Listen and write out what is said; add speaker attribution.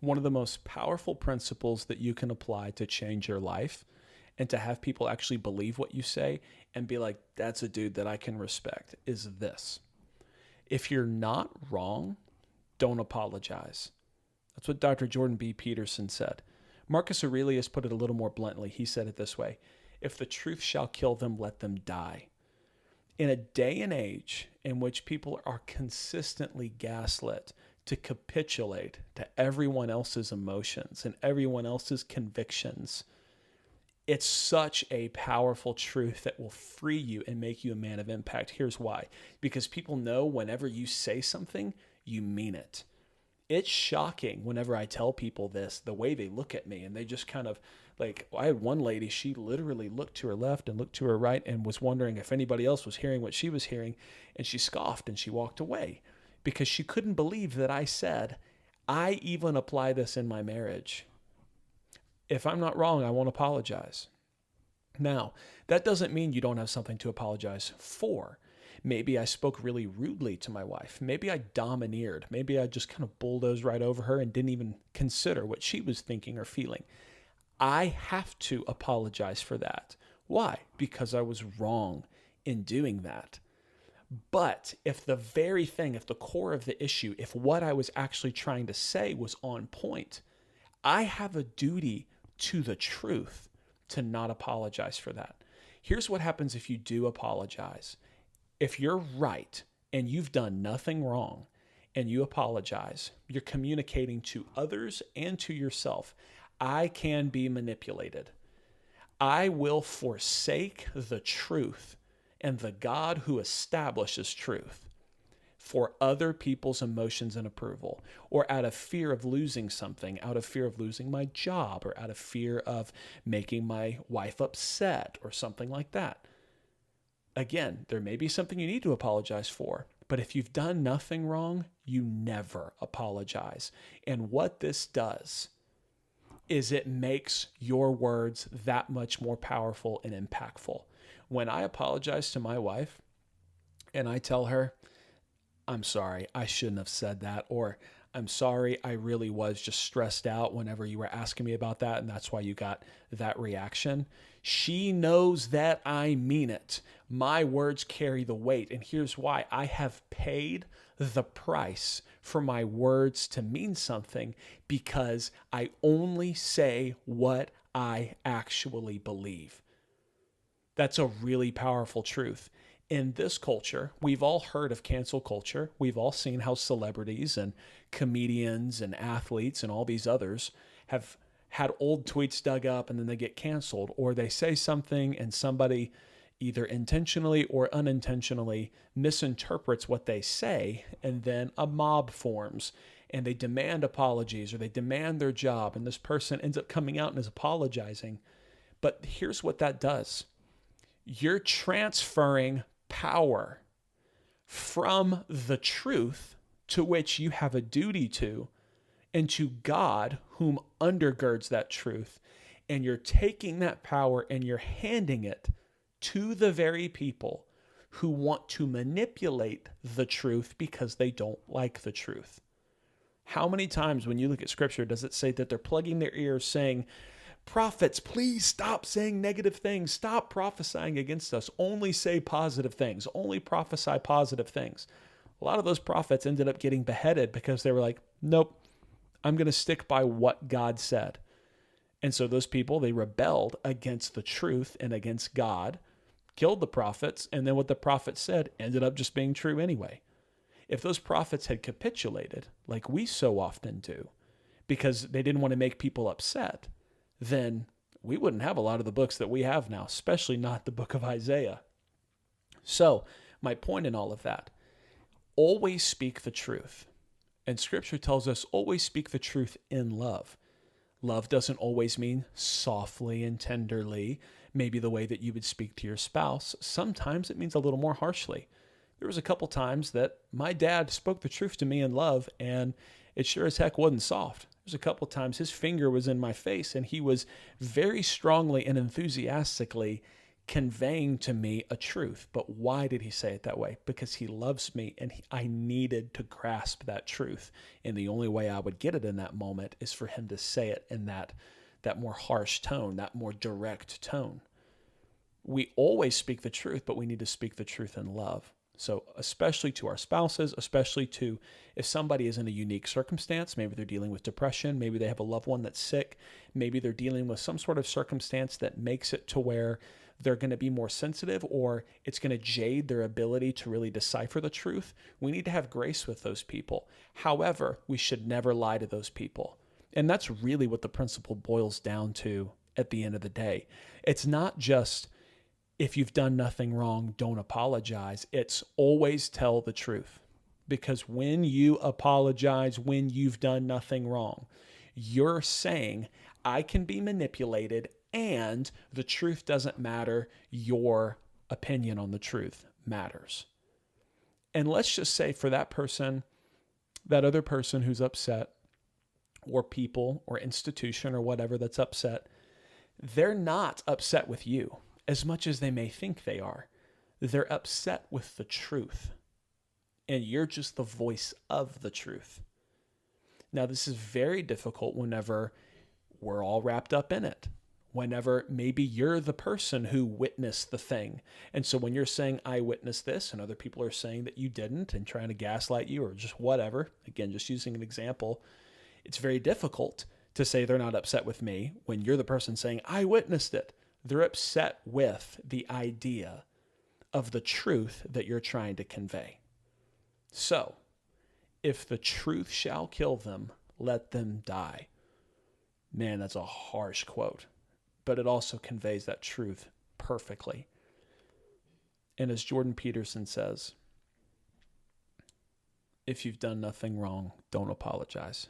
Speaker 1: One of the most powerful principles that you can apply to change your life and to have people actually believe what you say and be like, that's a dude that I can respect is this. If you're not wrong, don't apologize. That's what Dr. Jordan B. Peterson said. Marcus Aurelius put it a little more bluntly. He said it this way: if the truth shall kill them, let them die. In a day and age in which people are consistently gaslit to capitulate to everyone else's emotions and everyone else's convictions, it's such a powerful truth that will free you and make you a man of impact. Here's why: because people know whenever you say something, you mean it. It's shocking whenever I tell people this, the way they look at me, and they just kind of like, I had one lady, she literally looked to her left and looked to her right and was wondering if anybody else was hearing what she was hearing. And she scoffed and she walked away because she couldn't believe that I said, I even apply this in my marriage. If I'm not wrong, I won't apologize. Now, that doesn't mean you don't have something to apologize for. Maybe I spoke really rudely to my wife. Maybe I domineered. Maybe I just kind of bulldozed right over her and didn't even consider what she was thinking or feeling. I have to apologize for that. Why? Because I was wrong in doing that. But if the very thing, if the core of the issue, if what I was actually trying to say was on point, I have a duty to the truth to not apologize for that. Here's what happens if you do apologize. If you're right and you've done nothing wrong and you apologize, you're communicating to others and to yourself, I can be manipulated. I will forsake the truth and the God who establishes truth for other people's emotions and approval, or out of fear of losing something, out of fear of losing my job, or out of fear of making my wife upset, or something like that. Again, there may be something you need to apologize for, but if you've done nothing wrong, you never apologize. And what this does is it makes your words that much more powerful and impactful. When I apologize to my wife and I tell her, I'm sorry, I shouldn't have said that, or I'm sorry, I really was just stressed out whenever you were asking me about that, and that's why you got that reaction. She knows that I mean it. My words carry the weight, and here's why. I have paid the price for my words to mean something because I only say what I actually believe. That's a really powerful truth. In this culture, we've all heard of cancel culture. We've all seen how celebrities and comedians and athletes and all these others have had old tweets dug up and then they get canceled, or they say something and somebody either intentionally or unintentionally misinterprets what they say, and then a mob forms and they demand apologies or they demand their job, and this person ends up coming out and is apologizing. But here's what that does. You're transferring power from the truth to which you have a duty to, and to God whom undergirds that truth. And you're taking that power and you're handing it to the very people who want to manipulate the truth because they don't like the truth. How many times when you look at scripture does it say that they're plugging their ears saying, prophets, please stop saying negative things. Stop prophesying against us. Only say positive things. Only prophesy positive things. A lot of those prophets ended up getting beheaded because they were like, nope, I'm going to stick by what God said. And so those people, they rebelled against the truth and against God, killed the prophets, and then what the prophets said ended up just being true anyway. If those prophets had capitulated, like we so often do, because they didn't want to make people upset, then we wouldn't have a lot of the books that we have now, especially not the book of Isaiah. So my point in all of that, always speak the truth. And scripture tells us always speak the truth in love. Love doesn't always mean softly and tenderly, maybe the way that you would speak to your spouse. Sometimes it means a little more harshly. There was a couple times that my dad spoke the truth to me in love, and it sure as heck wasn't soft. There's a couple times his finger was in my face, and he was very strongly and enthusiastically conveying to me a truth. But why did he say it that way? Because he loves me, and I needed to grasp that truth. And the only way I would get it in that moment is for him to say it in that more harsh tone, that more direct tone. We always speak the truth, but we need to speak the truth in love. So especially to our spouses, especially to if somebody is in a unique circumstance, maybe they're dealing with depression, maybe they have a loved one that's sick, maybe they're dealing with some sort of circumstance that makes it to where they're going to be more sensitive, or it's going to jade their ability to really decipher the truth. We need to have grace with those people. However, we should never lie to those people. And that's really what the principle boils down to at the end of the day. It's not just, if you've done nothing wrong, don't apologize. It's always tell the truth. Because when you apologize, when you've done nothing wrong, you're saying, I can be manipulated and the truth doesn't matter. Your opinion on the truth matters. And let's just say for that person, that other person who's upset, or people or institution or whatever that's upset, they're not upset with you as much as they may think they are. They're upset with the truth. And you're just the voice of the truth. Now, this is very difficult whenever we're all wrapped up in it. Whenever maybe you're the person who witnessed the thing. And so when you're saying, I witnessed this, and other people are saying that you didn't and trying to gaslight you or just whatever, again, just using an example, it's very difficult to say they're not upset with me when you're the person saying, I witnessed it. They're upset with the idea of the truth that you're trying to convey. So, if the truth shall kill them, let them die. Man, that's a harsh quote, but it also conveys that truth perfectly. And as Jordan Peterson says, if you've done nothing wrong, don't apologize.